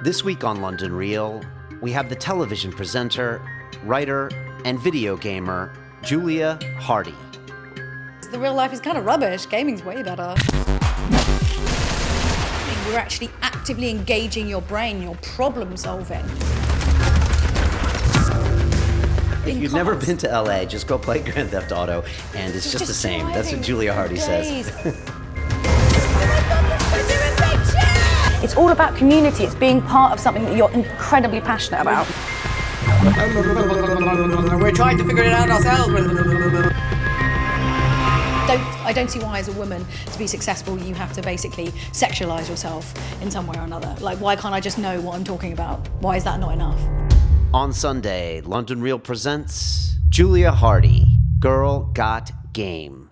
This week on London Real, we have the television presenter, writer, and video gamer, Julia Hardy. The real life is kind of rubbish. Gaming's way better. You're actually actively engaging your brain, you're problem solving. If you've never been to LA, just go play Grand Theft Auto, and it's just the same. That's what Julia Hardy says. It's all about community. It's being part of something that you're incredibly passionate about. We're trying to figure it out ourselves. I don't see why, as a woman, to be successful, you have to basically sexualize yourself in some way or another. Like, why can't I just know what I'm talking about? Why is that not enough? On Sunday, London Real presents Julia Hardy, Girl Got Game.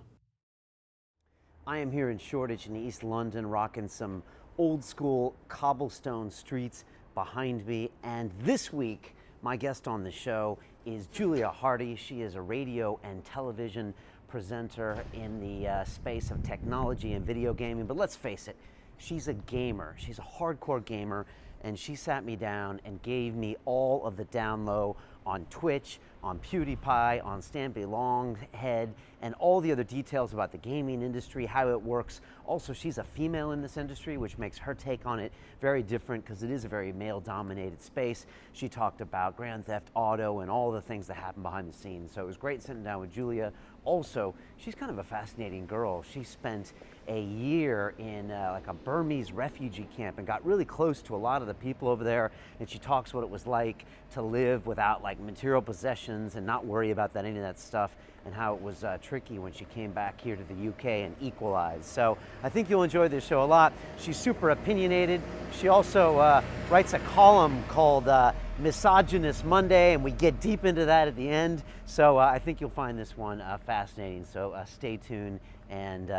I am here in Shoreditch in East London, rocking some old school cobblestone streets behind me. And this week, my guest on the show is Julia Hardy. She is a radio and television presenter in the space of technology and video gaming. But let's face it, she's a gamer. She's a hardcore gamer. And she sat me down and gave me all of the down low on Twitch, on PewDiePie, on Stampy Longhead, and all the other details about the gaming industry, how it works. Also, she's a female in this industry, which makes her take on it very different because it is a very male-dominated space. She talked about Grand Theft Auto and all the things that happen behind the scenes. So it was great sitting down with Julia. Also, she's kind of a fascinating girl. She spent a year in like a Burmese refugee camp and got really close to a lot of the people over there. And she talks what it was like to live without like material possessions and not worry about any of that stuff, and how it was tricky when she came back here to the UK and equalized. So I think you'll enjoy this show a lot. She's super opinionated. She also writes a column called Misogynist Monday, and we get deep into that at the end. So I think you'll find this one fascinating. So stay tuned and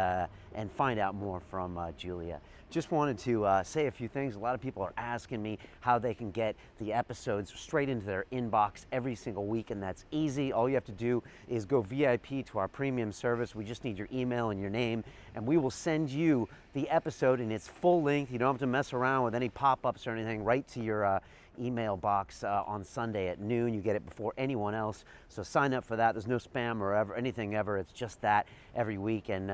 find out more from Julia. Just wanted to say a few things. A lot of people are asking me how they can get the episodes straight into their inbox every single week, and that's easy. All you have to do is go VIP to our premium service. We just need your email and your name, and we will send you the episode in its full length. You don't have to mess around with any pop-ups or anything. Right to your email box on Sunday at noon. You get it before anyone else. So sign up for that. There's no spam or anything ever. It's just that every week, and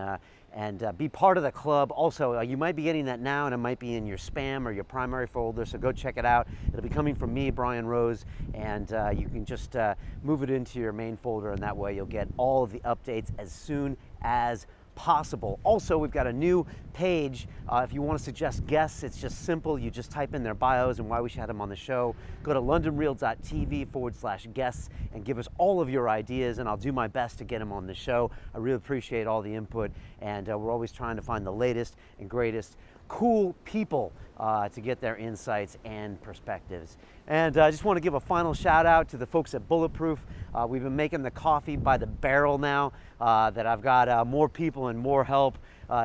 be part of the club. Also, you might be getting that now, and it might be in your spam or your primary folder, so go check it out. It'll be coming from me, Brian Rose, and you can just move it into your main folder, and that way you'll get all of the updates as soon as possible. Also, we've got a new page. If you want to suggest guests, it's just simple. You just type in their bios and why we should have them on the show. Go to londonreal.tv/guests and give us all of your ideas, and I'll do my best to get them on the show. I really appreciate all the input, and we're always trying to find the latest and greatest cool people to get their insights and perspectives. And I just want to give a final shout out to the folks at Bulletproof. We've been making the coffee by the barrel now, that I've got more people and more help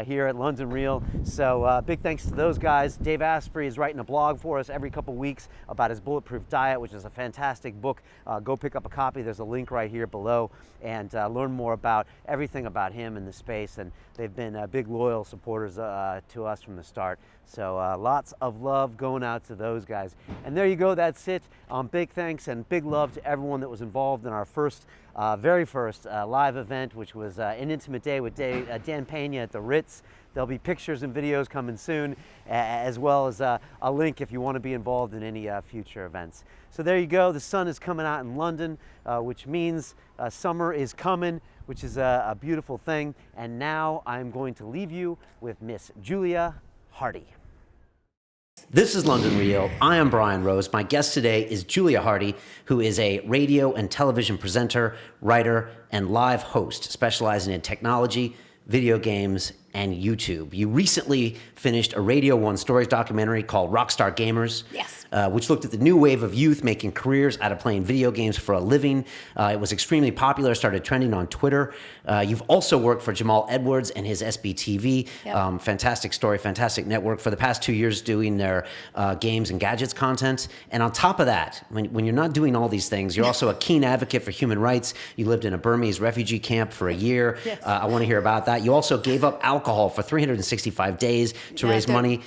here at London Real. So big thanks to those guys. Dave Asprey is writing a blog for us every couple weeks about his Bulletproof diet, which is a fantastic book. Go pick up a copy. There's a link right here below, and learn more about everything about him in the space. And they've been big loyal supporters to us from the start. So lots of love going out to those guys. And there you go, that's it. Big thanks and big love to everyone that was involved in our very first live event, which was an intimate day with Dan Pena at the Ritz. There'll be pictures and videos coming soon, as well as a link if you want to be involved in any future events. So there you go. The sun is coming out in London, which means summer is coming, which is a beautiful thing. And now I'm going to leave you with Miss Julia Hardy. This is London Real. I am Brian Rose. My guest today is Julia Hardy, who is a radio and television presenter, writer, and live host, specializing in technology, video games, and YouTube. You recently finished a Radio 1 Stories documentary called Rockstar Gamers. Yes. which looked at the new wave of youth making careers out of playing video games for a living. It was extremely popular, started trending on Twitter. You've also worked for Jamal Edwards and his SBTV. Yep. Fantastic story, fantastic network for the past 2 years doing their games and gadgets content. And on top of that, when you're not doing all these things, you're also a keen advocate for human rights. You lived in a Burmese refugee camp for a year. Yes. I want to hear about that. You also gave up alcohol for 365 days to raise money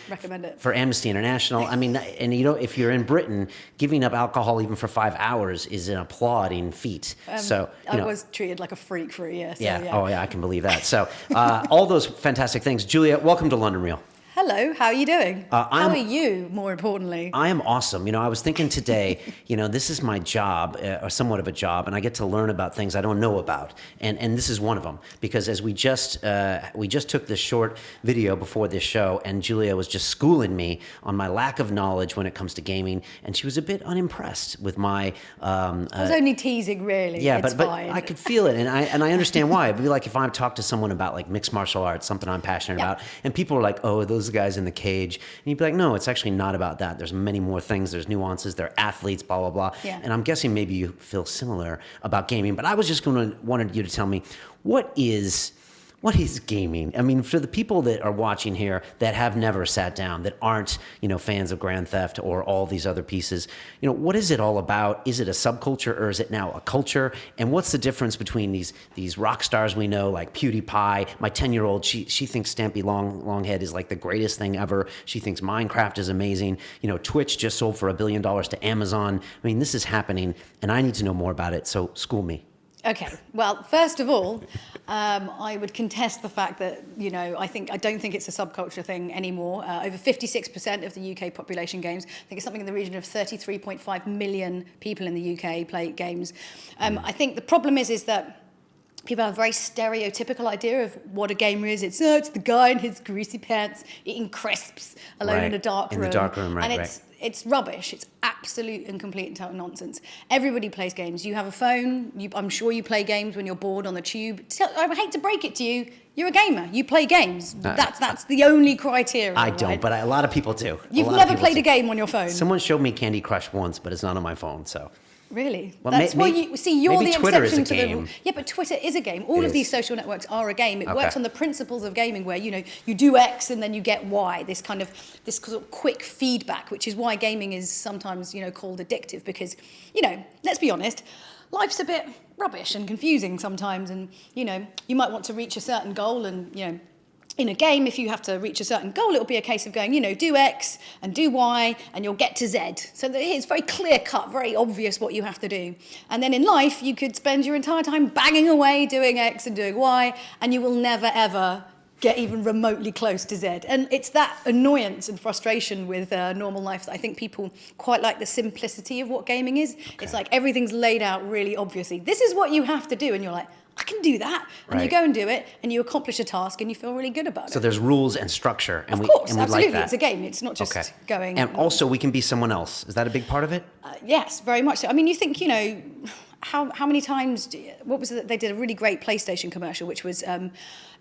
for Amnesty International. I mean, and if you're in Britain, giving up alcohol even for 5 hours is an applauding feat. I was treated like a freak for a year. So yeah. Oh, yeah, I can believe that. So all those fantastic things. Julia, welcome to London Real. Hello, how are you doing? How are you, more importantly? I am awesome. I was thinking today, this is my job, or somewhat of a job, and I get to learn about things I don't know about. And this is one of them, because as we just took this short video before this show, and Julia was just schooling me on my lack of knowledge when it comes to gaming, and she was a bit unimpressed with my... I was only teasing, really. Yeah, it's but fine. I could feel it, and I understand why. It'd be like if I talk to someone about like mixed martial arts, something I'm passionate about, and people are like, oh, those guys in the cage, and you'd be like, no, it's actually not about that. There's many more things. There's nuances. They're athletes, blah blah blah. Yeah. And I'm guessing maybe you feel similar about gaming. But I was just wanted you to tell me what is gaming? I mean, for the people that are watching here that have never sat down, that aren't, fans of Grand Theft or all these other pieces, what is it all about? Is it a subculture or is it now a culture? And what's the difference between these rock stars we know, like PewDiePie? My 10-year-old, she thinks Stampy Longhead is like the greatest thing ever. She thinks Minecraft is amazing. Twitch just sold for $1 billion to Amazon. I mean, this is happening, and I need to know more about it. So school me. Okay. Well, first of all, I would contest the fact that, I don't think it's a subculture thing anymore. Over 56% of the UK population games. I think it's something in the region of 33.5 million people in the UK play games. I think the problem is that people have a very stereotypical idea of what a gamer is. It's the guy in his greasy pants eating crisps alone in a dark room. In the dark room, right, and it's rubbish. It's absolute and complete and total nonsense. Everybody plays games. You have a phone. I'm sure you play games when you're bored on the tube. I hate to break it to you. You're a gamer. You play games. That's the only criteria. I don't, right? but a lot of people do. You've never played a game on your phone. Someone showed me Candy Crush once, but it's not on my phone, so... Really? Well, That's why you see. You're the Twitter exception is a to the game. rule. Yeah, but Twitter is a game. All of these social networks are a game. It works on the principles of gaming, where you do X and then you get Y. This sort of quick feedback, which is why gaming is sometimes called addictive, because let's be honest, life's a bit rubbish and confusing sometimes, and you might want to reach a certain goal, and in a game, if you have to reach a certain goal, it'll be a case of going, do X and do Y, and you'll get to Z. So it's very clear-cut, very obvious what you have to do. And then in life, you could spend your entire time banging away doing X and doing Y, and you will never, ever get even remotely close to Z. And it's that annoyance and frustration with normal life that I think people quite like the simplicity of what gaming is. Okay. It's like everything's laid out really obviously. This is what you have to do, and you're like, I can do that. And you go and do it, and you accomplish a task, and you feel really good about it. So there's rules and structure. And of course, we absolutely. Like that. It's a game. It's not just going... And also, we can be someone else. Is that a big part of it? Yes, very much so. I mean, you think, how many times... What was it? They did a really great PlayStation commercial, which was...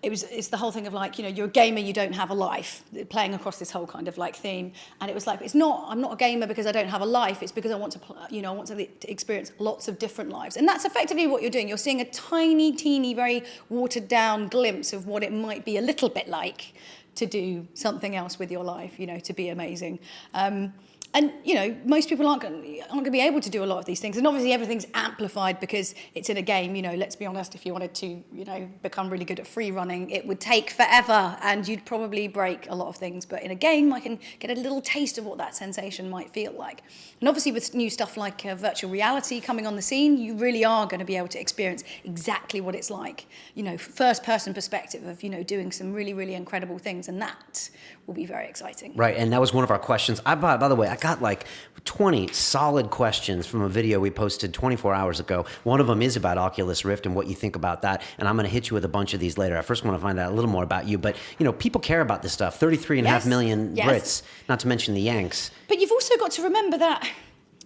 It's the whole thing of like, you're a gamer, you don't have a life, playing across this whole kind of like theme. And it was like, I'm not a gamer because I don't have a life. It's because I want to, I want to experience lots of different lives. And that's effectively what you're doing. You're seeing a tiny, teeny, very watered down glimpse of what it might be a little bit like to do something else with your life, to be amazing. And, most people aren't going to be able to do a lot of these things. And obviously everything's amplified because it's in a game. Let's be honest, if you wanted to, become really good at free running, it would take forever and you'd probably break a lot of things. But in a game, I can get a little taste of what that sensation might feel like. And obviously with new stuff like virtual reality coming on the scene, you really are going to be able to experience exactly what it's like, first-person perspective of, doing some really, really incredible things. And that will be very exciting. Right, and that was one of our questions. By the way, I got like 20 solid questions from a video we posted 24 hours ago. One of them is about Oculus Rift and what you think about that, and I'm going to hit you with a bunch of these later. I first want to find out a little more about you, but people care about this stuff. 33.5 million Brits, not to mention the Yanks. But you've also got to remember that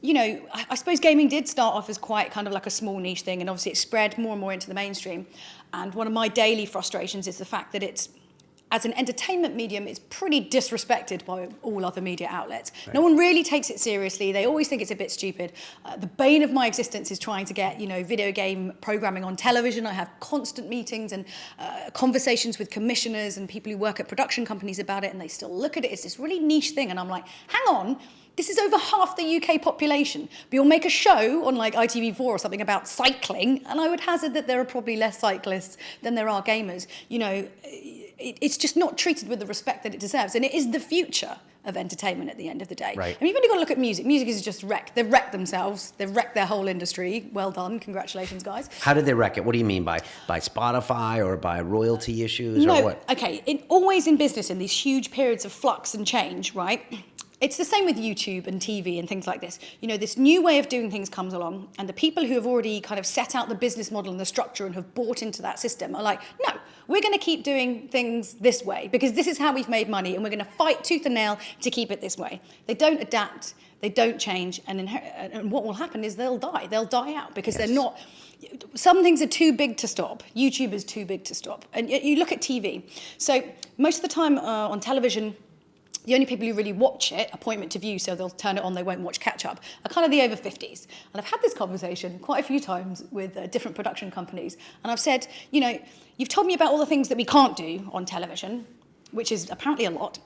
I suppose gaming did start off as quite kind of like a small niche thing, and obviously it spread more and more into the mainstream. And one of my daily frustrations is the fact that it's as an entertainment medium, it's pretty disrespected by all other media outlets. Right. No one really takes it seriously. They always think it's a bit stupid. The bane of my existence is trying to get, video game programming on television. I have constant meetings and conversations with commissioners and people who work at production companies about it, and they still look at it. It's this really niche thing, and I'm like, hang on. This is over half the UK population. But you'll make a show on like ITV4 or something about cycling, and I would hazard that there are probably less cyclists than there are gamers. It's just not treated with the respect that it deserves, and it is the future of entertainment at the end of the day. Right. I mean, you've only got to look at music. Music is just wrecked. They've wrecked themselves. They've wrecked their whole industry. Well done. Congratulations, guys. How did they wreck it? What do you mean by Spotify or by royalty issues or what? Okay. Always in business, in these huge periods of flux and change, right? It's the same with YouTube and TV and things like this. This new way of doing things comes along, and the people who have already kind of set out the business model and the structure and have bought into that system are like, no, we're going to keep doing things this way because this is how we've made money, and we're going to fight tooth and nail to keep it this way. They don't adapt, they don't change, and what will happen is they'll die. They'll die out because they're not. Some things are too big to stop. YouTube is too big to stop. And you look at TV. So most of the time on television, the only people who really watch it, appointment to view, so they'll turn it on, they won't watch catch-up, are kind of the over 50s. And I've had this conversation quite a few times with different production companies. And I've said, you've told me about all the things that we can't do on television, which is apparently a lot.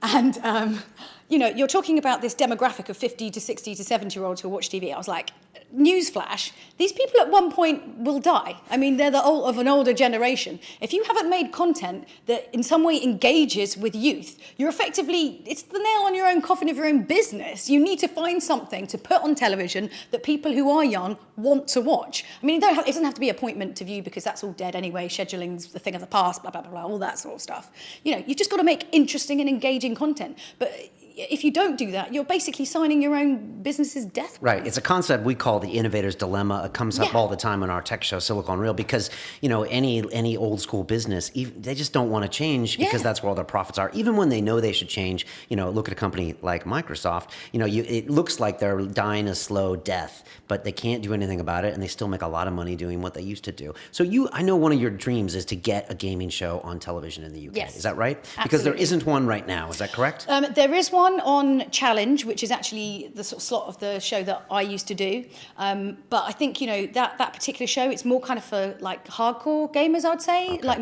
And, you're talking about this demographic of 50 to 60 to 70-year-olds who watch TV. I was like, newsflash, these people at one point will die. I mean, they're of an older generation. If you haven't made content that in some way engages with youth, it's the nail on your own coffin of your own business. You need to find something to put on television that people who are young want to watch. I mean, it doesn't have to be appointment to view because that's all dead anyway. Scheduling's the thing of the past, blah, blah, blah, blah, all that sort of stuff. You've just got to make interesting and engaging content. But if you don't do that, you're basically signing your own business's death. Right. It's a concept we call the innovator's dilemma. It comes up all the time on our tech show, Silicon Reel, because, any old school business, they just don't want to change because that's where all their profits are. Even when they know they should change, look at a company like Microsoft, it looks like they're dying a slow death, but they can't do anything about it, and they still make a lot of money doing what they used to do. So I know one of your dreams is to get a gaming show on television in the UK. Yes. Is that right? Absolutely. Because there isn't one right now. Is that correct? There is one on Challenge, which is actually the sort of slot of the show that I used to do. But I think, that particular show, it's more kind of for like hardcore gamers, I'd say, like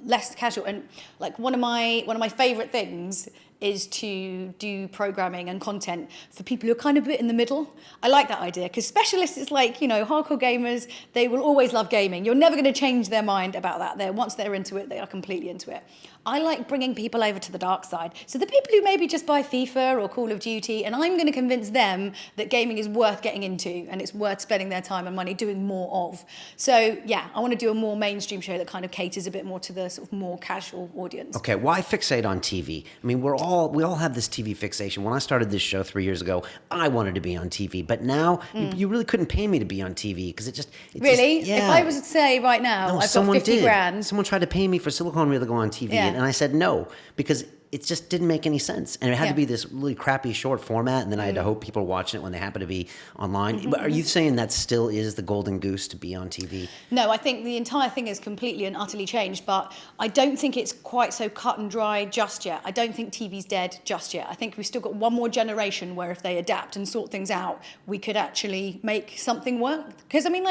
less casual. And like one of my favorite things is to do programming and content for people who are kind of a bit in the middle. I like that idea because specialists is like, hardcore gamers, they will always love gaming. You're never going to change their mind about that. Once they're into it, they are completely into it. I like bringing people over to the dark side. So the people who maybe just buy FIFA or Call of Duty, and I'm going to convince them that gaming is worth getting into and it's worth spending their time and money doing more of. So yeah, I want to do a more mainstream show that kind of caters a bit more to the sort of more casual audience. Okay, why fixate on TV? I mean, we all have this TV fixation. When I started this show 3 years ago, I wanted to be on TV, but now you really couldn't pay me to be on TV because Really? Just, yeah. If I was to say right now, I've got 50 grand. Someone tried to pay me for Silicon Reel to go on TV, and I said no because it just didn't make any sense. And it had to be this really crappy short format, and then I had to hope people were watching it when they happen to be online. But are you saying that still is the golden goose to be on TV? No, I think the entire thing is completely and utterly changed, but I don't think it's quite so cut and dry just yet. I don't think TV's dead just yet. I think we've still got one more generation where if they adapt and sort things out, we could actually make something work. Because, I mean,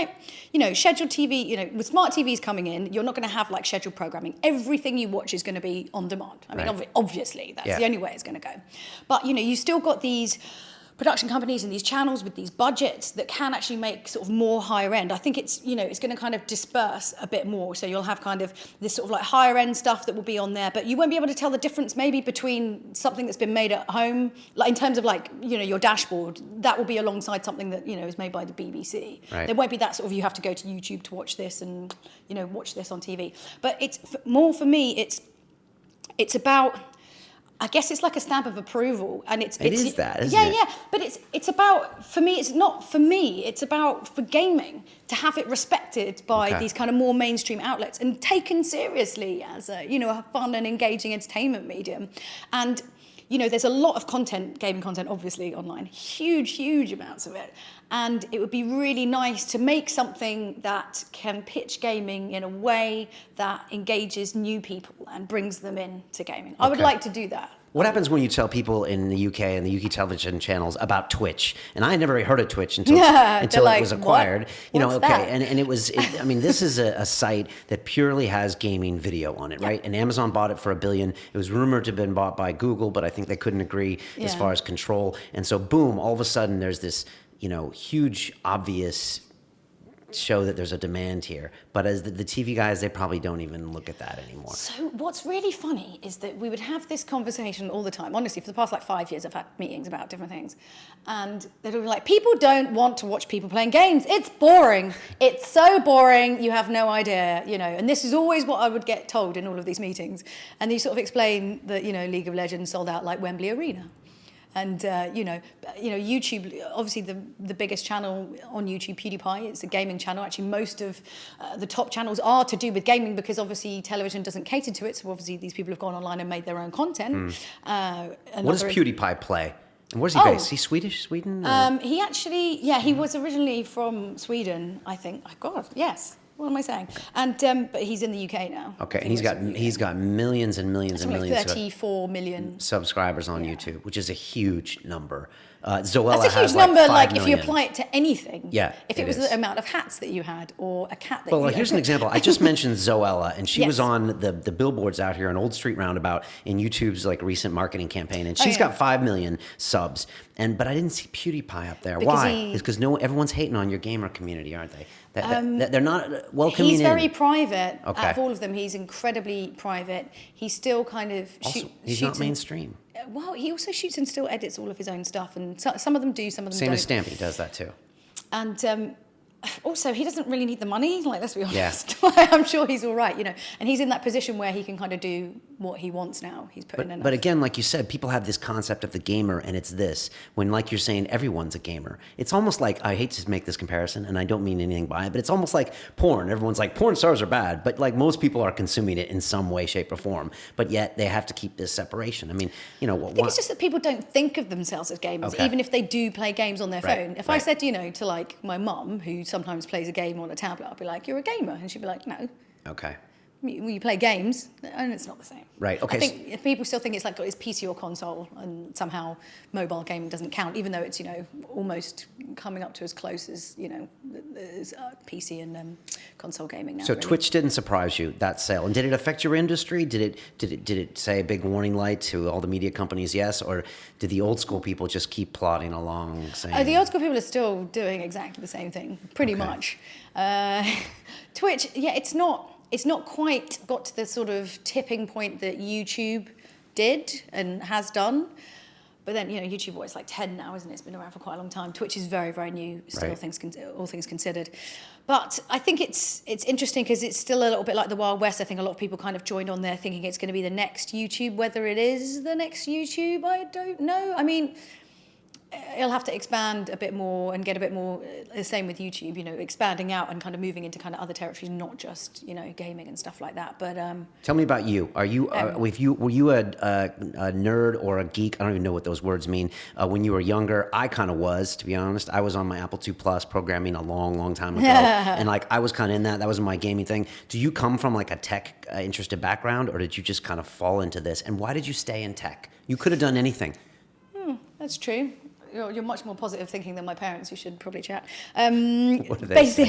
scheduled TV, with smart TVs coming in, you're not going to have, scheduled programming. Everything you watch is going to be on demand. I mean, obviously, that's the only way it's going to go. But, you still got these production companies and these channels with these budgets that can actually make sort of more higher end. I think it's, it's going to kind of disperse a bit more. So you'll have kind of this sort of higher end stuff that will be on there, but you won't be able to tell the difference maybe between something that's been made at home, in terms of your dashboard, that will be alongside something that, is made by the BBC. Right. There won't be that sort of, you have to go to YouTube to watch this and, watch this on TV. But it's more for me, it's about, I guess it's like a stamp of approval, and it is that, isn't it? Yeah. But it's about, for me, it's not for me. It's about for gaming to have it respected by these kind of more mainstream outlets and taken seriously as a fun and engaging entertainment medium. And there's a lot of content, gaming content, obviously, online. Huge amounts of it. And it would be really nice to make something that can pitch gaming in a way that engages new people and brings them into gaming. I would like to do that. What happens when you tell people in the UK and the UK television channels about Twitch? And I never heard of Twitch until it was acquired. What's that? And I mean, this is a site that purely has gaming video on it, right? And Amazon bought it for $1 billion. It was rumored to have been bought by Google, but I think they couldn't agree as far as control. And so, boom, all of a sudden, there's this, huge, obvious show that there's a demand here, but as the TV guys, they probably don't even look at that anymore. So what's really funny is that we would have this conversation all the time. Honestly, for the past 5 years, I've had meetings about different things, and they'd be like, people don't want to watch people playing games. It's boring. It's so boring. You have no idea, and this is always what I would get told in all of these meetings. And you sort of explain that, League of Legends sold out like Wembley Arena. And, YouTube, obviously the biggest channel on YouTube, PewDiePie, it's a gaming channel. Actually, most of the top channels are to do with gaming because obviously television doesn't cater to it. So obviously these people have gone online and made their own content. What does PewDiePie play? And where's he based? Is he Swedish, Sweden? He actually, he was originally from Sweden, I think. Oh, God, yes. What am I saying? And but he's in the UK now. Okay, and he's got millions and millions and millions. 34 million subscribers on YouTube, which is a huge number. Zoella That's a huge has number. like 5 million. If you apply it to anything. Yeah, if it was the amount of hats that you had, or a cat that. Well, here's an example. I just mentioned Zoella, and she was on the billboards out here on Old Street Roundabout in YouTube's recent marketing campaign, and she's got 5 million subs. But I didn't see PewDiePie up there. Why? It's because everyone's hating on your gamer community, aren't they? They're not welcoming. He's very private. Okay. Out of all of them, he's incredibly private. He still kind of he's not mainstream. Well, he also shoots and still edits all of his own stuff, and some of them do, some of them don't. Same as Stampy does that too. And also, he doesn't really need the money. Let's be honest. Yeah. I'm sure he's all right, And he's in that position where he can kind of do what he wants now. He's putting in. But again, like you said, people have this concept of the gamer, and it's this. When, like you're saying, everyone's a gamer. It's almost like, I hate to make this comparison, and I don't mean anything by it, but it's almost like porn. Everyone's like, porn stars are bad, but most people are consuming it in some way, shape, or form. But yet they have to keep this separation. I mean, I think it's just that people don't think of themselves as gamers, even if they do play games on their phone. If I said, to my mum, who sometimes plays a game on a tablet, I'd be like, "You're a gamer," and she'd be like, "No." Okay. You play games, and it's not the same. Right. Okay. I think people still think it's it's PC or console, and somehow mobile gaming doesn't count, even though it's almost coming up to as close as as PC and console gaming now. So really. Twitch didn't surprise you, that sale, and did it affect your industry? Did it say a big warning light to all the media companies? Yes, or did the old school people just keep plodding along? Saying the old school people are still doing exactly the same thing, pretty much. Twitch, It's not quite got to the sort of tipping point that YouTube did and has done. But then, YouTube, it's like 10 now, isn't it? It's been around for quite a long time. Twitch is very, very new, still, all things considered. But I think it's interesting because it's still a little bit like the Wild West. I think a lot of people kind of joined on there thinking it's going to be the next YouTube. Whether it is the next YouTube, I don't know. I mean, it'll have to expand a bit more and get a bit more, the same with YouTube, expanding out and kind of moving into kind of other territories, not just, gaming and stuff like that. But tell me about you. Were you a nerd or a geek? I don't even know what those words mean. When you were younger, I kind of was, to be honest. I was on my Apple II Plus programming a long, long time ago. And I was kind of in that. That was my gaming thing. Do you come from a tech interested background, or did you just kind of fall into this? And why did you stay in tech? You could have done anything. That's true. You're much more positive thinking than my parents. You should probably chat. What do they say?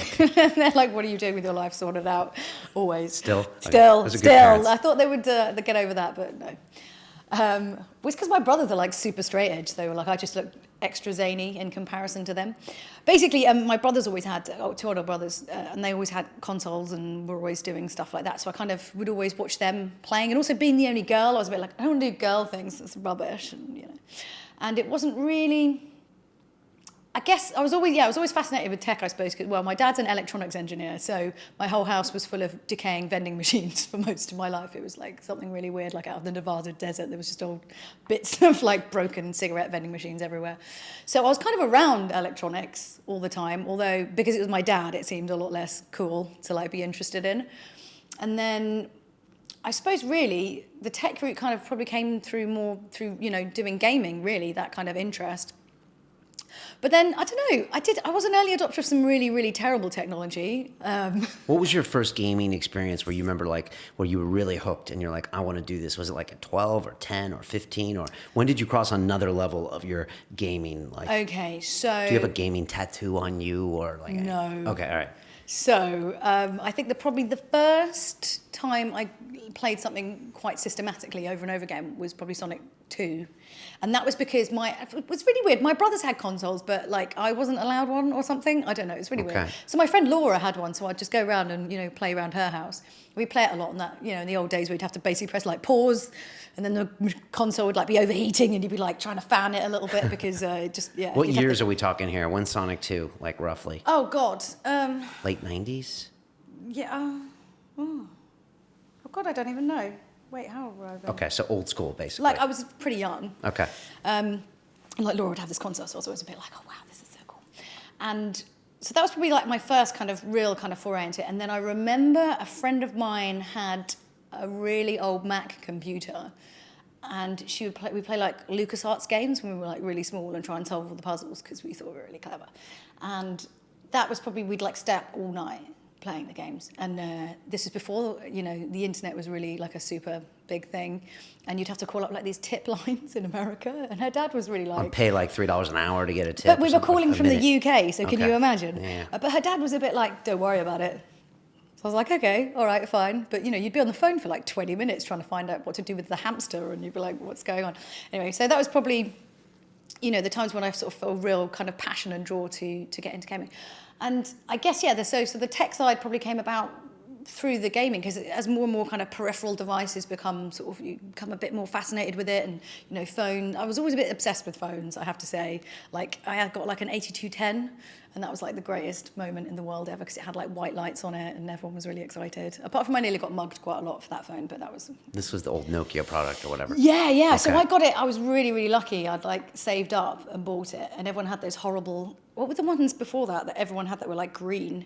They're like, "What are you doing with your life? Sorted out, always." Still. I thought they would get over that, but no. It's because my brothers are super straight edge. They were like, I just look extra zany in comparison to them. Basically, my brothers always had two older brothers, and they always had consoles and were always doing stuff like that. So I kind of would always watch them playing, and also being the only girl, I was a bit like, I don't want to do girl things. It's rubbish, and it wasn't really. I guess I was always fascinated with tech, I suppose, because, my dad's an electronics engineer, so my whole house was full of decaying vending machines for most of my life. It was like something really weird, like out of the Nevada desert. There was just old bits of broken cigarette vending machines everywhere. So I was kind of around electronics all the time, although because it was my dad, it seemed a lot less cool to be interested in. And then I suppose really the tech route kind of probably came through doing gaming, really, that kind of interest. But then, I don't know, I was an early adopter of some really, really terrible technology. What was your first gaming experience where you remember, like, where you were really hooked and you're like, I want to do this? Was it like at 12 or 10 or 15? Or when did you cross another level of your gaming? Like, Okay, so... do you have a gaming tattoo on you or like? No. Okay, all right. So I think probably the first time I played something quite systematically over and over again was probably Sonic 2. And that was because it was really weird. My brothers had consoles, but like I wasn't allowed one or something. I don't know, it's really weird. So my friend Laura had one, so I'd just go around and, play around her house. We'd play it a lot on that, in the old days we'd have to basically press like pause and then the console would like be overheating and you'd be like trying to fan it a little bit because What years are we talking here? When's Sonic 2, like roughly? Oh God. Late 90s? Yeah. Oh God, I don't even know. Wait, how old were I then? Okay, so old school, basically. Like, I was pretty young. Okay. And like Laura would have this console, so I was always a bit like, oh wow, this is so cool. And so that was probably like my first kind of real kind of foray into it. And then I remember a friend of mine had a really old Mac computer, and we'd play like LucasArts games when we were like really small and try and solve all the puzzles because we thought we were really clever. And that was probably, we'd like stay up all night playing the games. And this was before, the internet was really like a super big thing. And you'd have to call up like these tip lines in America. And her dad was really like... I'd pay like $3 an hour to get a tip. But we were calling from the UK, so can you imagine? Yeah. But her dad was a bit like, don't worry about it. So I was like, okay, all right, fine. But, you'd be on the phone for like 20 minutes trying to find out what to do with the hamster. And you'd be like, what's going on? Anyway, so that was probably, the times when I sort of felt a real kind of passion and draw to get into gaming. And I guess, so the tech side probably came about through the gaming, because as more and more kind of peripheral devices become you become a bit more fascinated with it. And, phone, I was always a bit obsessed with phones, I have to say. Like, I had got like an 8210, and that was like the greatest moment in the world ever, because it had like white lights on it, and everyone was really excited. Apart from I nearly got mugged quite a lot for that phone, but that was... This was the old Nokia product or whatever? Yeah. Okay. So I got it, I was really, really lucky. I'd like saved up and bought it, and everyone had those horrible... What were the ones before that everyone had that were like green?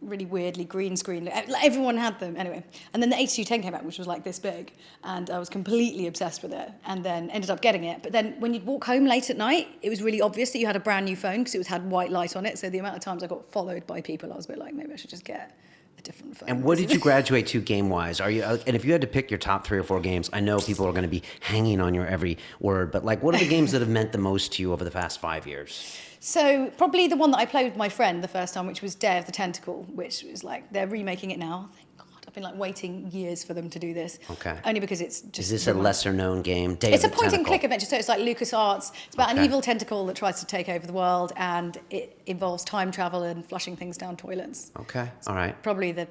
Really weirdly green screen. Everyone had them anyway. And then the 8210 came out, which was like this big, and I was completely obsessed with it, and then ended up getting it. But then when you'd walk home late at night, it was really obvious that you had a brand new phone because it had white light on it. So the amount of times I got followed by people, I was a bit like, maybe I should just get a different phone. And what did you graduate to game-wise? And if you had to pick your top 3 or 4 games, I know people are going to be hanging on your every word, but like, what are the games that have meant the most to you over the past 5 years? So probably the one that I played with my friend the first time, which was Day of the Tentacle, which was like, they're remaking it now. Thank God. I've been like waiting years for them to do this. Okay. Only because it's just... Is this a lesser-known game? It's a point-and-click adventure, so it's like LucasArts. It's about an evil tentacle that tries to take over the world, and it involves time travel and flushing things down toilets. Okay, all right. Probably it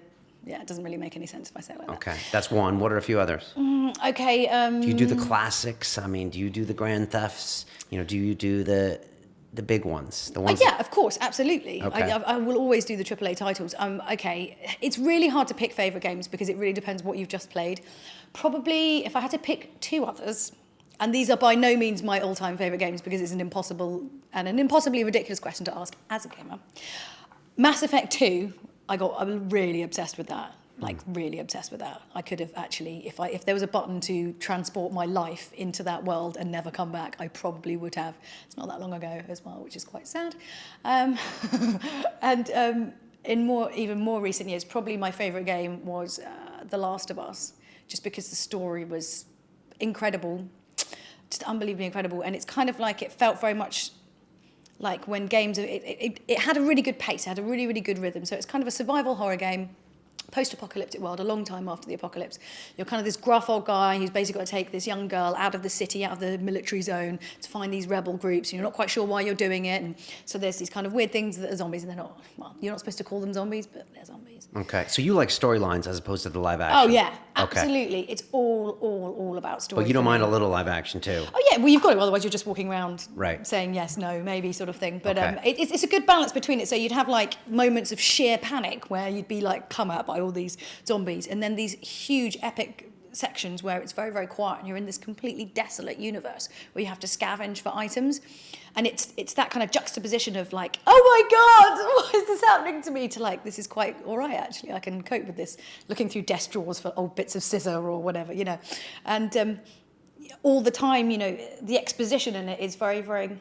doesn't really make any sense if I say it like that. Okay, that's one. What are a few others? Okay. Do you do the classics? I mean, do you do the Grand Thefts? Do you do the big ones? The ones yeah, of course, absolutely. Okay. I will always do the AAA titles. Okay, it's really hard to pick favourite games because it really depends what you've just played. Probably, if I had to pick 2 others, and these are by no means my all-time favourite games because it's an impossibly ridiculous question to ask as a gamer. Mass Effect 2, I was really obsessed with that. Like, really obsessed with that. I could have actually, if there was a button to transport my life into that world and never come back, I probably would have. It's not that long ago as well, which is quite sad. In even more recent years, probably my favourite game was The Last of Us, just because the story was incredible, just unbelievably incredible. And it's kind of like, it felt very much like when games, it had a really good pace, it had a really, really good rhythm. So it's kind of a survival horror game, post-apocalyptic world, a long time after the apocalypse. You're kind of this gruff old guy who's basically got to take this young girl out of the city, out of the military zone, to find these rebel groups. And you're not quite sure why you're doing it. And so there's these kind of weird things that are zombies, and they're not, well, you're not supposed to call them zombies, but they're zombies. Okay, so you like storylines as opposed to the live action? Oh, yeah, Okay. absolutely. It's all about story. But you don't for mind me. a little live action too? Oh, yeah, well, you've got to, otherwise you're just walking around Right. saying yes, no, maybe sort of thing. But Okay. it's a good balance between it. So you'd have like moments of sheer panic where you'd be like come at by all these zombies, and then these huge epic sections where it's very, very quiet and you're in this completely desolate universe where you have to scavenge for items. And it's that kind of juxtaposition of like, oh my God, why is this happening to me? To like, this is quite all right, actually. I can cope with this. Looking through desk drawers for old bits of scissor or whatever, you know. And all the time, you know, the exposition in it is very, very...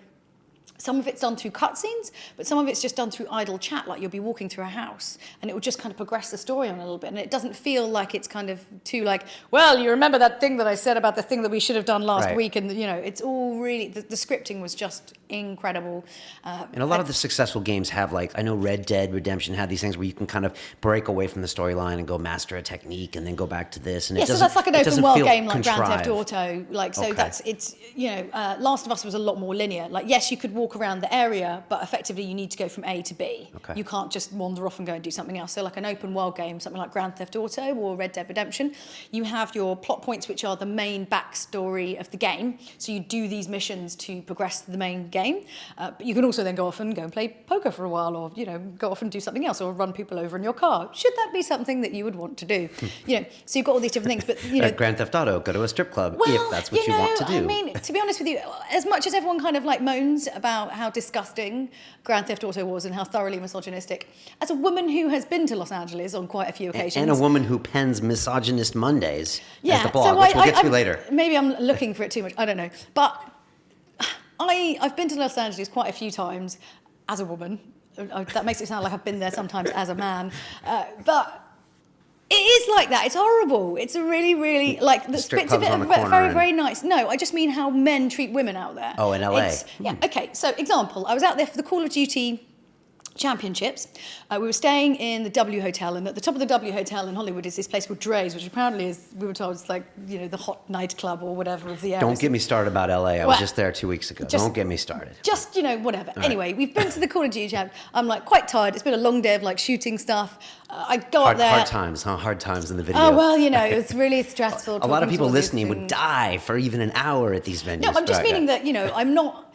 Some of it's done through cutscenes, but some of it's just done through idle chat, like you'll be walking through a house and it will just kind of progress the story on a little bit. And it doesn't feel like it's kind of too like, well, you remember that thing that I said about the thing that we should have done last week? And, you know, it's all really, the scripting was just incredible. And a lot of the successful games have like, I know Red Dead Redemption had these things where you can kind of break away from the storyline and go master a technique and then go back to this. And so that's like an open world game like contrived. Grand Theft Auto. Like, so it's, you know, Last of Us was a lot more linear. Like, yes, you could walk around the area, but effectively you need to go from A to B. You can't just wander off and go and do something else. So like an open world game, something like Grand Theft Auto or Red Dead Redemption, you have your plot points, which are the main backstory of the game. So you do these missions to progress the main game. But you can also then go off and go and play poker for a while, or, you know, go off and do something else, or run people over in your car. Should that be something that you would want to do? You know, so you've got all these different things, but, you know... Grand Theft Auto, go to a strip club, well, if that's what you want to do. I mean, to be honest with you, as much as everyone kind of like moans about how disgusting Grand Theft Auto was and how thoroughly misogynistic, as a woman who has been to Los Angeles on quite a few occasions... And a woman who pens Misogynist Mondays as the blog, so which we'll get to later. Maybe I'm looking for it too much, I don't know. But I've been to Los Angeles quite a few times as a woman. That makes it sound like I've been there sometimes as a man. But it is like that. It's horrible. It's a really, really, like, the bits of it are very, very nice. No, I just mean how men treat women out there. Oh, in LA. Yeah, okay. So, example, I was out there for the Call of Duty Championships. We were staying in the W Hotel, and at the top of the W Hotel in Hollywood is this place called Dre's, which apparently is, we were told, is like, you know, the hot nightclub or whatever of the area. Don't get me started about LA. I was just there 2 weeks ago. Don't get me started. Just, you know, whatever. Anyway, we've been to the Call of Duty Champ. I'm like quite tired. It's been a long day of like shooting stuff. I go up there. Hard times, huh? Hard times in the video. Oh, well, you know, it's really stressful. A lot of people listening would die for even an hour at these venues. No, I'm just meaning that, you know, I'm not...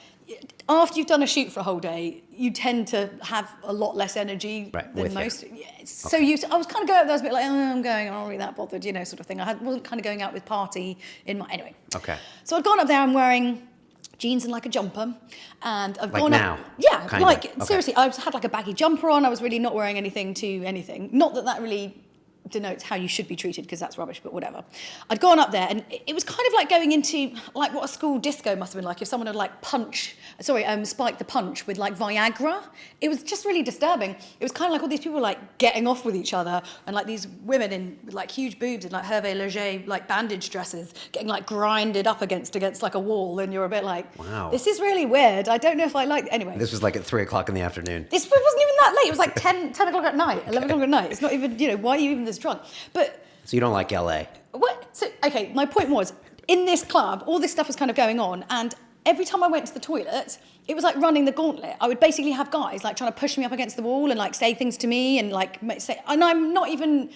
After you've done a shoot for a whole day, you tend to have a lot less energy than most. Yeah, so I was kind of going out there, I was a bit like, oh, I'm not really that bothered, you know, sort of thing. Wasn't kind of going out with party in my... Anyway. Okay. So I'd gone up there, I'm wearing jeans and like a jumper, and I've like gone now? up... Yeah, kinda. like, seriously, I had like a baggy jumper on, I was really not wearing anything to anything. Not that that really denotes how you should be treated, because that's rubbish, but whatever. I'd gone up there, and it was kind of like going into like what a school disco must have been like if someone had like spiked the punch with like Viagra. It was just really disturbing. It was kind of like all these people like getting off with each other, and like these women in like huge boobs and like Hervé Leger like bandage dresses getting like grinded up against like a wall, and you're a bit like, wow, this is really weird. I don't know if I like... Anyway. This was like at 3 o'clock in the afternoon. This wasn't even that late. It was like 10 o'clock at night, 11 o'clock at night. It's not even, you know, why are you even this drunk? But... So you don't like LA? What? So, okay, my point was, in this club, all this stuff was kind of going on, and every time I went to the toilet, it was like running the gauntlet. I would basically have guys like trying to push me up against the wall and like say things to me and like say, and I'm not even...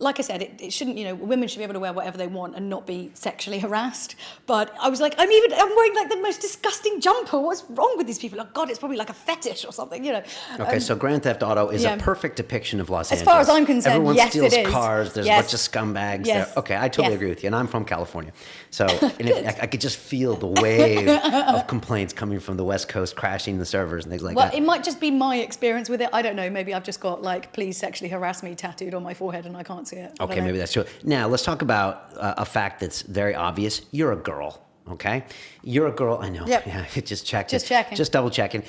Like I said, it shouldn't, you know, women should be able to wear whatever they want and not be sexually harassed. But I was like, I'm wearing like the most disgusting jumper. What's wrong with these people? Oh God, it's probably like a fetish or something, you know. Okay, so Grand Theft Auto is a perfect depiction of Los Angeles. As far as I'm concerned, everyone yes, steals it is. cars. There's a bunch of scumbags. Yes. Okay, I totally agree with you, and I'm from California, so and I could just feel the wave of complaints coming from the West Coast, crashing the servers and things like that. Well, it might just be my experience with it. I don't know. Maybe I've just got like, please sexually harass me tattooed on my forehead, and I can't see it. Okay, maybe that's true. Now, let's talk about a fact that's very obvious. You're a girl, okay? You're a girl. I know. Yep. Yeah, just checking. Just checking. Just double checking.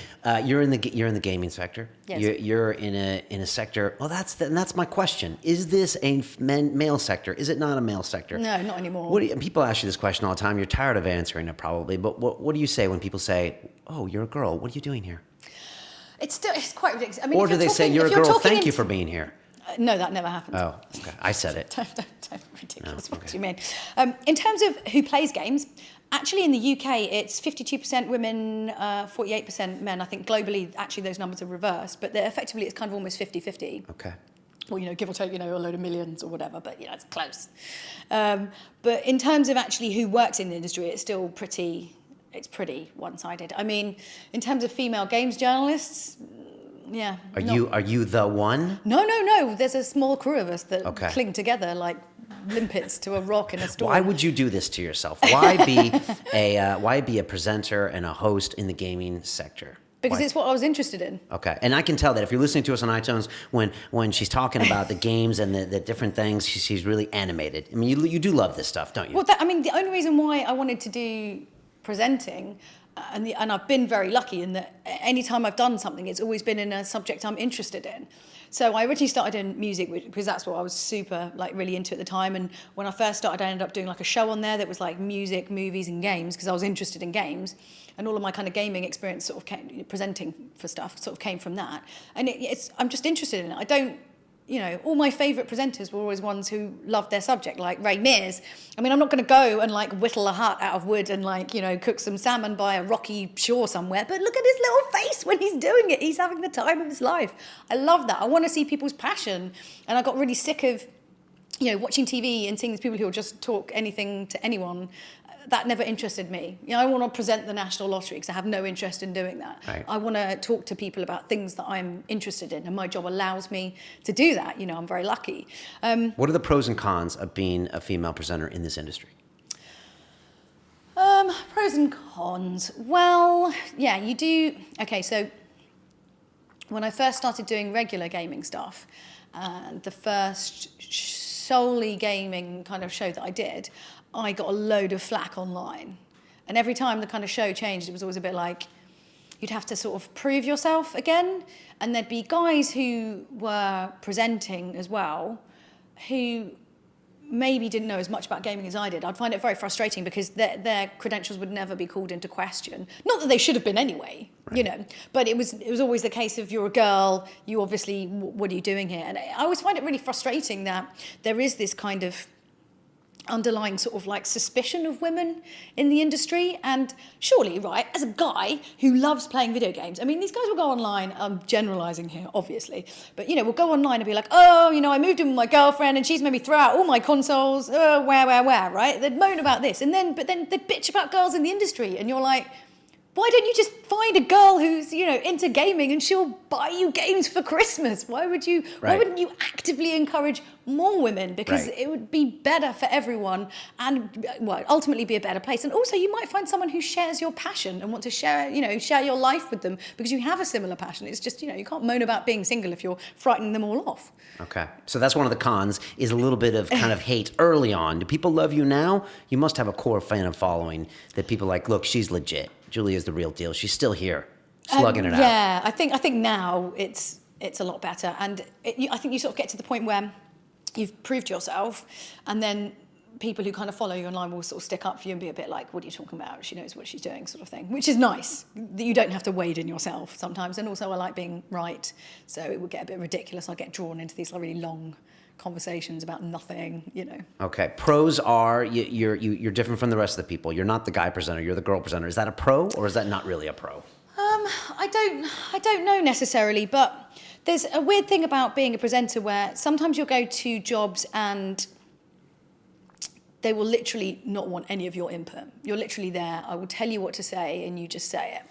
You're in the gaming sector. Yes. You're in a sector. Well, that's my question. Is this a male sector? Is it not a male sector? No, not anymore. People ask you this question all the time. You're tired of answering it probably. But what do you say when people say, "Oh, you're a girl. What are you doing here?" It's quite ridiculous. I mean, or do they say, "You're a girl. Thank you for being here"? No, that never happens. Oh, okay. I said it. Don't ridiculous. No, What do you mean? In terms of who plays games, actually in the UK it's 52% women, 48% men. I think globally actually those numbers are reversed, but effectively it's kind of almost 50-50. Okay. Well, you know, give or take, you know, a load of millions or whatever, but you know, it's close. But in terms of actually who works in the industry, it's still pretty one-sided. I mean, in terms of female games journalists, yeah. Are you the one? No. There's a small crew of us that Okay. cling together like limpets to a rock in a storm. Why would you do this to yourself? Why be a presenter and a host in the gaming sector? Because Why? it's what I was interested in. Okay, and I can tell that if you're listening to us on iTunes, when she's talking about the games and the different things, she's really animated. I mean, you do love this stuff, don't you? Well, the only reason why I wanted to do presenting, and I've been very lucky in that any time I've done something, it's always been in a subject I'm interested in. So I originally started in music because that's what I was super, really into at the time. And when I first started, I ended up doing a show on there that was music, movies and games because I was interested in games. And all of my kind of gaming experience sort of came, presenting for stuff sort of came from that. And I'm just interested in it. I don't, all my favourite presenters were always ones who loved their subject, like Ray Mears. I mean, I'm not going to go and whittle a hut out of wood and cook some salmon by a rocky shore somewhere. But look at his little face when he's doing it. He's having the time of his life. I love that. I want to see people's passion. And I got really sick of, watching TV and seeing these people who will just talk anything to anyone. That never interested me. I want to present the National Lottery because I have no interest in doing that. Right. I want to talk to people about things that I'm interested in, and my job allows me to do that. I'm very lucky. What are the pros and cons of being a female presenter in this industry? Pros and cons. Well, yeah, you do. Okay, so when I first started doing regular gaming stuff, the first solely gaming kind of show that I did, I got a load of flack online. And every time the kind of show changed, it was always a bit like, you'd have to sort of prove yourself again. And there'd be guys who were presenting as well, who maybe didn't know as much about gaming as I did. I'd find it very frustrating because their credentials would never be called into question. Not that they should have been anyway, right. But it was always the case of, you're a girl, you obviously, what are you doing here? And I always find it really frustrating that there is this kind of underlying sort of suspicion of women in the industry. And surely, right, as a guy who loves playing video games, I mean, these guys will go online, I'm generalizing here, obviously, but, we'll go online and be like, oh, I moved in with my girlfriend and she's made me throw out all my consoles, where, right? They'd moan about this. But then they'd bitch about girls in the industry. And you're like, why don't you just find a girl who's, into gaming and she'll buy you games for Christmas? Why wouldn't you actively encourage more women? Because it would be better for everyone and ultimately be a better place. And also you might find someone who shares your passion and want to share your life with them because you have a similar passion. It's just, you can't moan about being single if you're frightening them all off. Okay. So that's one of the cons, is a little bit of kind of hate early on. Do people love you now? You must have a core fan of following that people look, she's legit. Julia's the real deal. She's still here, slugging it out. Yeah, I think now it's a lot better. And I think you sort of get to the point where you've proved yourself, and then people who kind of follow you online will sort of stick up for you and be a bit like, what are you talking about? She knows what she's doing, sort of thing, which is nice, that you don't have to wade in yourself sometimes. And also I like being right, so it would get a bit ridiculous. I get drawn into these really long conversations about nothing, Okay. Pros are you're different from the rest of the people. You're not the guy presenter, you're the girl presenter. Is that a pro, or is that not really a pro? I don't know necessarily, but there's a weird thing about being a presenter where sometimes you'll go to jobs and they will literally not want any of your input. You're literally there. I will tell you what to say and you just say it.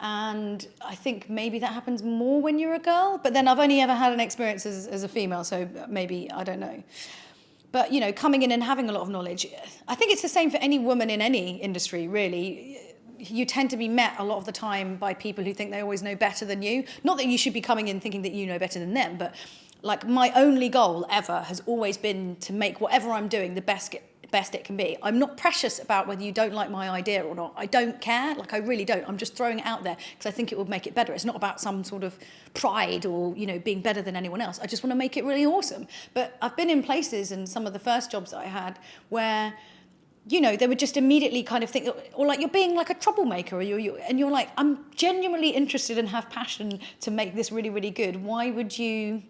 And I think maybe that happens more when you're a girl, but then I've only ever had an experience as a female, so maybe, I don't know. But, coming in and having a lot of knowledge, I think it's the same for any woman in any industry, really. You tend to be met a lot of the time by people who think they always know better than you. Not that you should be coming in thinking that you know better than them, but my only goal ever has always been to make whatever I'm doing the best it can be. I'm not precious about whether you don't like my idea or not. I don't care, I really don't. I'm just throwing it out there because I think it would make it better. It's not about some sort of pride or, being better than anyone else. I just want to make it really awesome. But I've been in places, and some of the first jobs that I had, where they would just immediately kind of think, or you're being like a troublemaker, and you're like, I'm genuinely interested and have passion to make this really, really good. Why would you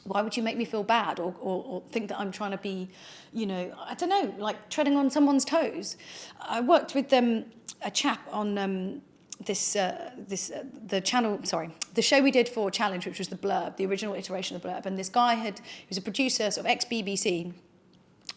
make me feel bad or think that I'm trying to be, I don't know, treading on someone's toes? I worked with a chap on the show we did for Challenge, which was the Blurb, the original iteration of the Blurb. And this guy he was a producer, sort of ex-BBC,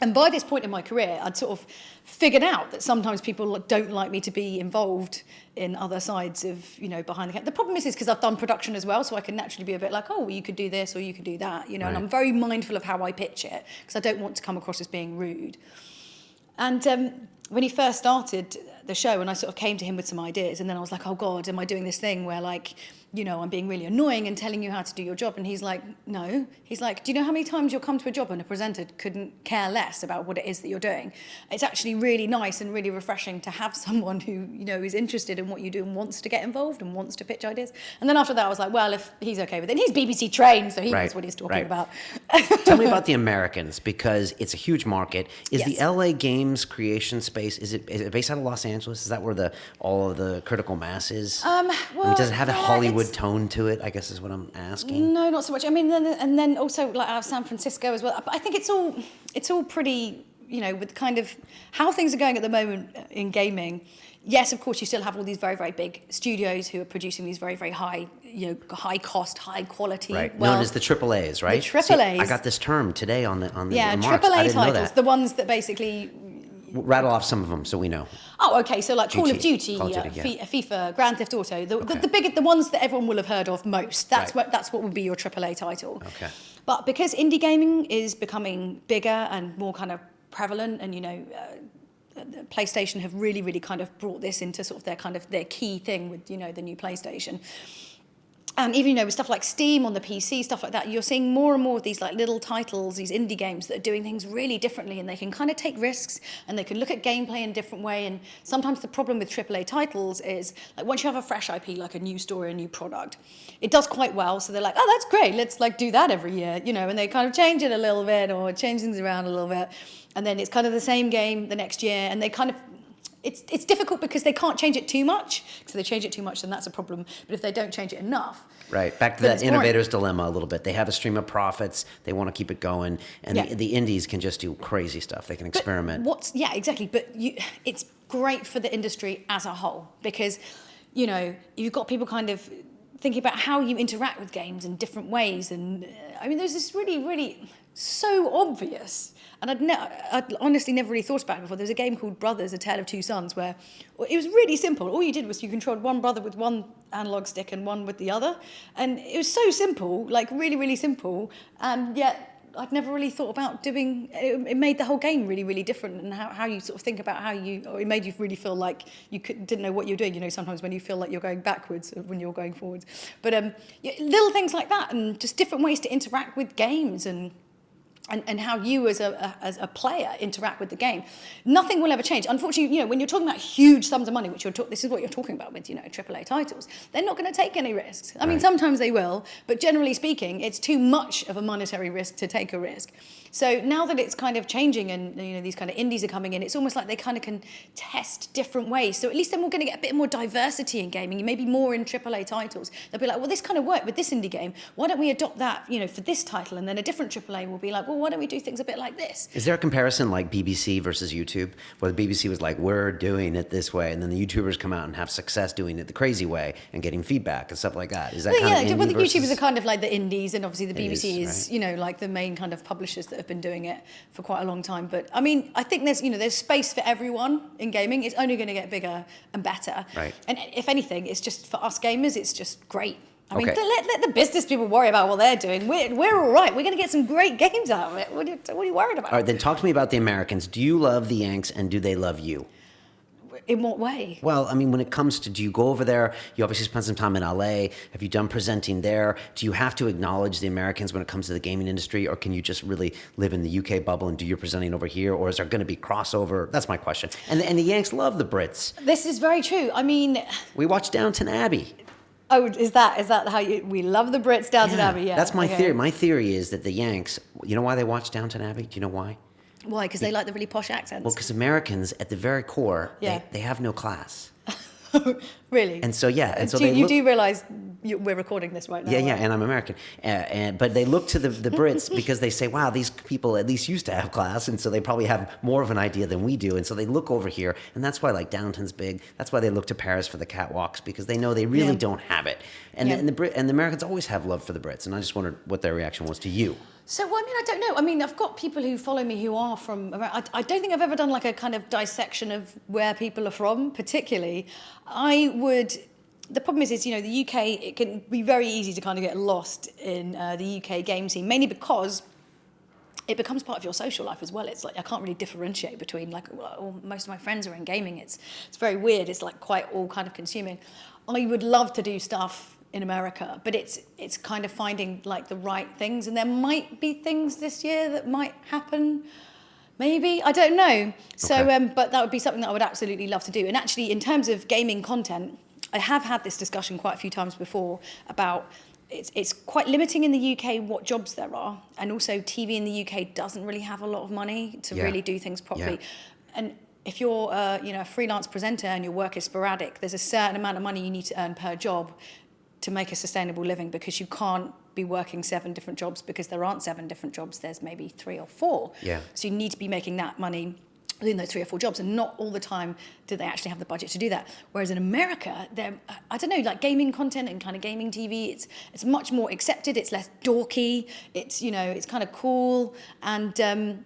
And by this point in my career, I'd sort of figured out that sometimes people don't like me to be involved in other sides of, behind the camera. The problem is because I've done production as well, so I can naturally be a bit like, oh, well, you could do this or you could do that, Right. and I'm very mindful of how I pitch it because I don't want to come across as being rude. And when he first started the show, and I sort of came to him with some ideas, and then I was like, oh God, am I doing this thing where I'm being really annoying and telling you how to do your job? And he's like, no. He's like, do you know how many times you'll come to a job and a presenter couldn't care less about what it is that you're doing? It's actually really nice and really refreshing to have someone who, is interested in what you do and wants to get involved and wants to pitch ideas. And then after that, I was like, well, if he's okay with it. And he's BBC trained, so he knows what he's talking about. Tell me about the Americans, because it's a huge market. Is Yes. the LA Games creation space, is it based out of Los Angeles? Is that where all of the critical mass is? Does it have a Hollywood tone to it, I guess is what I'm asking? No, not so much. I mean, and then also like out of San Francisco as well. But I think it's all pretty, with kind of how things are going at the moment in gaming. Yes, of course, you still have all these very, very big studios who are producing these very, very high, high cost, high quality. Right, known as the AAAs, right? The AAAs. See, I got this term today on the remarks. AAA I didn't know titles, that. the ones that basically. Rattle off some of them so we know. Oh, okay. So like Call of Duty, Call of Duty, yeah. FIFA, Grand Theft Auto, the ones that everyone will have heard of most. That's Right. that's what would be your AAA title. Okay. But because indie gaming is becoming bigger and more kind of prevalent, and PlayStation have really, really kind of brought this into sort of their key thing with the new PlayStation. And even, with stuff like Steam on the PC, stuff like that, you're seeing more and more of these like little titles, these indie games that are doing things really differently, and they can kind of take risks and they can look at gameplay in a different way. And sometimes the problem with AAA titles is like once you have a fresh IP, like a new story, a new product, it does quite well. So they're like, oh, that's great. Let's like do that every year, and they kind of change it a little bit or change things around a little bit. And then it's kind of the same game the next year, and they kind of, it's difficult because they can't change it too much. So if they change it too much, then that's a problem. But if they don't change it enough, right, back to that innovator's dilemma a little bit. They have a stream of profits. They want to keep it going, and the indies can just do crazy stuff. They can experiment. Exactly. But it's great for the industry as a whole because, you've got people kind of thinking about how you interact with games in different ways. And there's this really, really so obvious. And I'd honestly never really thought about it before. There was a game called Brothers, A Tale of Two Sons, where it was really simple. All you did was you controlled one brother with one analog stick and one with the other. And it was so simple, like really, really simple. And yet I'd never really thought about doing, it made the whole game really, really different, and how you sort of think about or it made you really feel like you didn't know what you're doing, sometimes when you feel like you're going backwards when you're going forwards. But little things like that, and just different ways to interact with games and how you as a player interact with the game. Nothing will ever change. Unfortunately, when you're talking about huge sums of money, which this is what you're talking about with, AAA titles, they're not going to take any risks. I mean, sometimes they will, but generally speaking, it's too much of a monetary risk to take a risk. So now that it's kind of changing and, these kind of indies are coming in, it's almost like they kind of can test different ways. So at least then we're going to get a bit more diversity in gaming, maybe more in AAA titles. They'll be like, well, this kind of worked with this indie game. Why don't we adopt that, for this title? And then a different AAA will be like, well, why don't we do things a bit like this? Is there a comparison like BBC versus YouTube, where the BBC was like, we're doing it this way, and then the YouTubers come out and have success doing it the crazy way and getting feedback and stuff like that? Is that kind of indie the versus... YouTubers are kind of like the indies, and obviously the BBC is, right? Like the main kind of publishers that have been doing it for quite a long time. But I mean, I think there's space for everyone in gaming. It's only going to get bigger and better. Right. And if anything, it's just for us gamers, it's just great. I mean, let the business people worry about what they're doing. We're all right. We're going to get some great games out of it. What are you worried about? All right, then talk to me about the Americans. Do you love the Yanks, and do they love you? In what way? Well, I mean, when it comes to, do you go over there? You obviously spent some time in LA. Have you done presenting there? Do you have to acknowledge the Americans when it comes to the gaming industry, or can you just really live in the UK bubble and do your presenting over here, or is there going to be crossover? That's my question. And the Yanks love the Brits. This is very true. I mean, we watched Downton Abbey. Oh, is that how we love the Brits, Downton Abbey? Yeah, that's my theory. My theory is that the Yanks, you know why they watch Downton Abbey? Do you know why? Why? Because they like the really posh accents. Well, because Americans, at the very core, they have no class. Really? And so, and so you do realise we're recording this right now? Yeah, and I'm American. But they look to the Brits because they say, wow, these people at least used to have class, and so they probably have more of an idea than we do. And so they look over here, and that's why, like, Downton's big. That's why they look to Paris for the catwalks, because they know they really don't have it. And the Americans always have love for the Brits, and I just wondered what their reaction was to you. So, well, I mean, I don't know. I mean, I've got people who follow me who are from around. I don't think I've ever done like a kind of dissection of where people are from, particularly. The problem is, you know, the UK, it can be very easy to kind of get lost in the UK game scene, mainly because it becomes part of your social life as well. It's like I can't really differentiate between like, well, most of my friends are in gaming. It's very weird. It's like quite all kind of consuming. I would love to do stuff in America, but it's kind of finding like the right things, and there might be things this year that might happen. Maybe, I don't know. So, Okay. but that would be something that I would absolutely love to do. And actually, in terms of gaming content, I have had this discussion quite a few times before about it's quite limiting in the UK what jobs there are, and also TV in the UK doesn't really have a lot of money to Yeah. really do things properly. Yeah. And if you're you know, a freelance presenter and your work is sporadic, there's a certain amount of money you need to earn per job to make a sustainable living, because you can't be working 7 different jobs because there aren't 7 different jobs, there's maybe 3 or 4. Yeah. So you need to be making that money within those 3 or 4 jobs, and not all the time do they actually have the budget to do that. Whereas in America, I don't know, like gaming content and kind of gaming TV, it's much more accepted, it's less dorky, it's, you know, it's kind of cool, and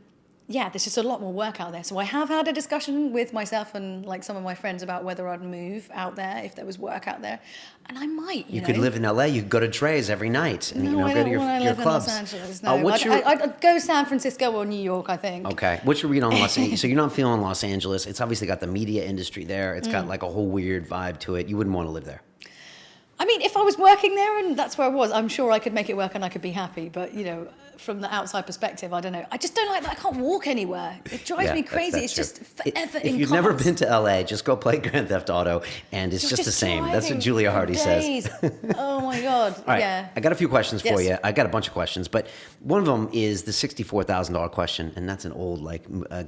yeah, there's just a lot more work out there. So I have had a discussion with myself and like some of my friends about whether I'd move out there if there was work out there, and I might. You know. could live in LA. You could go to Dre's every night and No, you know, I go don't to your want to live clubs. in Los Angeles. No, What's your I'd go San Francisco or New York, I think. Okay. What's your read on Los Angeles? So you're not feeling Los Angeles. It's obviously got the media industry there. It's got like a whole weird vibe to it. You wouldn't want to live there. I mean, if I was working there and that's where I was, I'm sure I could make it work and I could be happy. But, you know, from the outside perspective, I don't know. I just don't like that I can't walk anywhere. It drives Yeah, me that's- crazy. that's It's true. just forever in If you've cars. never been to LA, just go play Grand Theft Auto, and it's You're just the same. That's what driving Julia for Hardy says. days. Oh my God. All right, Yeah. I got a few questions for Yes. you. I got a bunch of questions, but one of them is the $64,000 question, and that's an old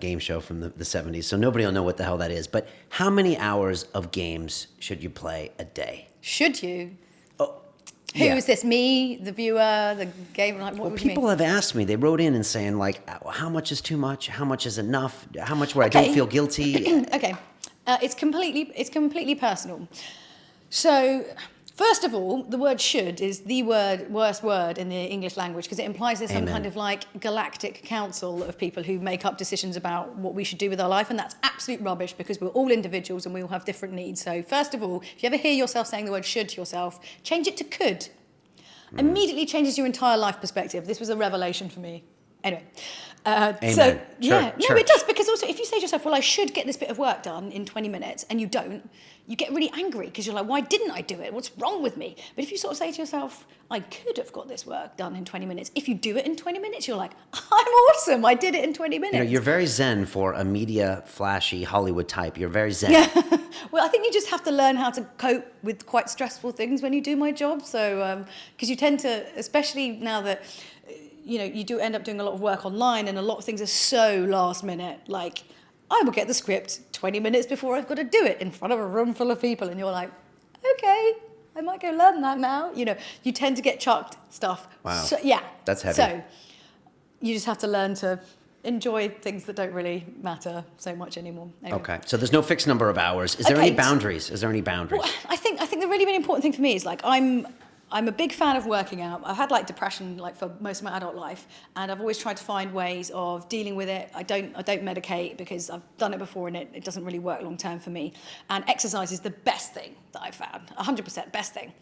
game show from the 70s, so nobody will know what the hell that is. But how many hours of games should you play a day? Should you? Oh, Who yeah. is this? Me, the viewer, the game? Like, what Well, would you mean? people have asked me. They wrote in and saying like, how much is too much? How much is enough? How much where I don't Okay. feel guilty? Okay, it's completely personal. So, first of all, the word "should" is the worst word in the English language, because it implies there's some Amen. kind of like galactic council of people who make up decisions about what we should do with our life, and that's absolute rubbish, because we're all individuals and we all have different needs. So, first of all, if you ever hear yourself saying the word "should" to yourself, change it to "could." Immediately changes your entire life perspective. This was a revelation for me. Anyway, Amen. so yeah, Church. no, it does, because also if you say to yourself, well, I should get this bit of work done in 20 minutes, and you don't, you get really angry because you're like, why didn't I do it? What's wrong with me? But if you sort of say to yourself, I could have got this work done in 20 minutes. If you do it in 20 minutes, you're like, I'm awesome. I did it in 20 minutes. You know, you're very zen for a media, flashy Hollywood type. You're very zen. Yeah. Well, I think you just have to learn how to cope with quite stressful things when you do my job. So, because you tend to, especially now that, you know, you do end up doing a lot of work online, and a lot of things are so last minute. Like, I will get the script 20 minutes before I've got to do it in front of a room full of people, and you're like, okay, I might go learn that now. You know, you tend to get chucked stuff. Wow. So, yeah. That's heavy. So, you just have to learn to enjoy things that don't really matter so much anymore. Anyway. Okay, so there's no fixed number of hours. Is there Okay, any boundaries? Is there any boundaries? Well, I think the really, really important thing for me is like I'm a big fan of working out. I've had like depression like for most of my adult life, and I've always tried to find ways of dealing with it. I don't medicate because I've done it before and it doesn't really work long term for me. And exercise is the best thing that I've found, 100% best thing.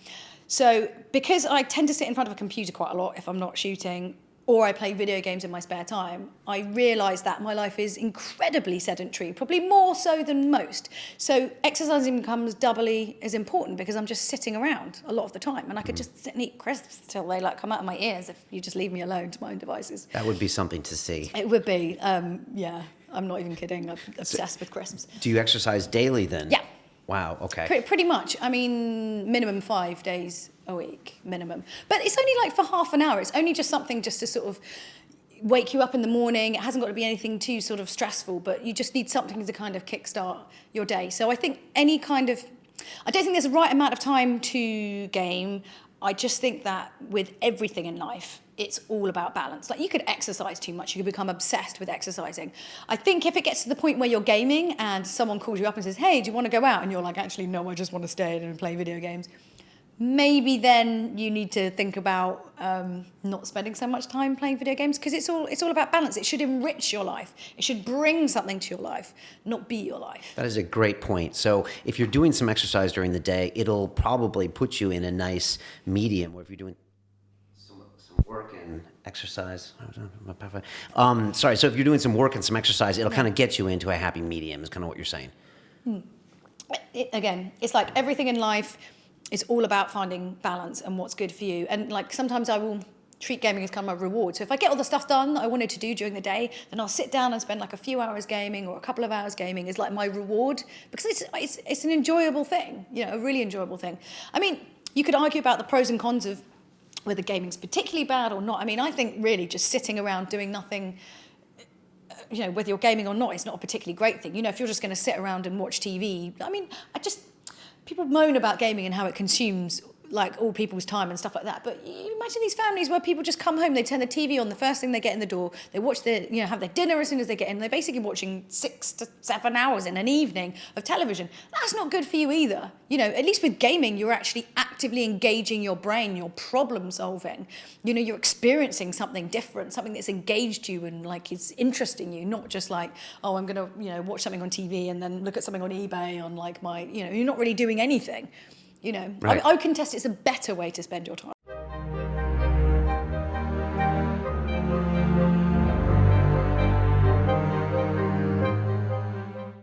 So because I tend to sit in front of a computer quite a lot if I'm not shooting, or I play video games in my spare time, I realise that my life is incredibly sedentary, probably more so than most. So exercising becomes doubly as important because I'm just sitting around a lot of the time, and I could just sit and eat crisps till they like come out of my ears if you just leave me alone to my own devices. That would be something to see. It would be, yeah, I'm not even kidding, I'm obsessed with crisps. Do you exercise daily then? Yeah. Wow, okay. Pretty much. I mean, minimum 5 days a week, minimum. But it's only like for half an hour. It's only just something just to sort of wake you up in the morning. It hasn't got to be anything too sort of stressful, but you just need something to kind of kickstart your day. So I think I don't think there's a right amount of time to game. I just think that with everything in life, it's all about balance. Like, you could exercise too much, you could become obsessed with exercising. I think if it gets to the point where you're gaming and someone calls you up and says, hey, do you want to go out? And you're like, actually, no, I just want to stay in and play video games. maybe then you need to think about not spending so much time playing video games, because it's all about balance. It should enrich your life. It should bring something to your life, not be your life. That is a great point. So if you're doing some exercise during the day, it'll probably put you in a nice medium, where if you're doing some work and exercise, so if you're doing some work and some exercise, it'll kind of get you into a happy medium, is kind of what you're saying. Again, it's like everything in life. It's all about finding balance and what's good for you. And like sometimes I will treat gaming as kind of my reward. So if I get all the stuff done that I wanted to do during the day, then I'll sit down and spend like a few hours gaming or a couple of hours gaming is like my reward, because it's an enjoyable thing, a really enjoyable thing. I mean, you could argue about the pros and cons of whether gaming's particularly bad or not. I mean, I think really just sitting around doing nothing, whether you're gaming or not, it's not a particularly great thing. If you're just going to sit around and watch TV, I mean, people moan about gaming and how it consumes like all people's time and stuff like that. But you imagine these families where people just come home, they turn the TV on the first thing they get in the door, they watch have their dinner as soon as they get in. They're basically watching 6 to 7 hours in an evening of television. That's not good for you either. At least with gaming, you're actually actively engaging your brain, you're problem solving. You're experiencing something different, something that's engaged you and like is interesting you, not just like, oh, I'm gonna, watch something on TV and then look at something on eBay on like my, you're not really doing anything. Right. I contest it's a better way to spend your time.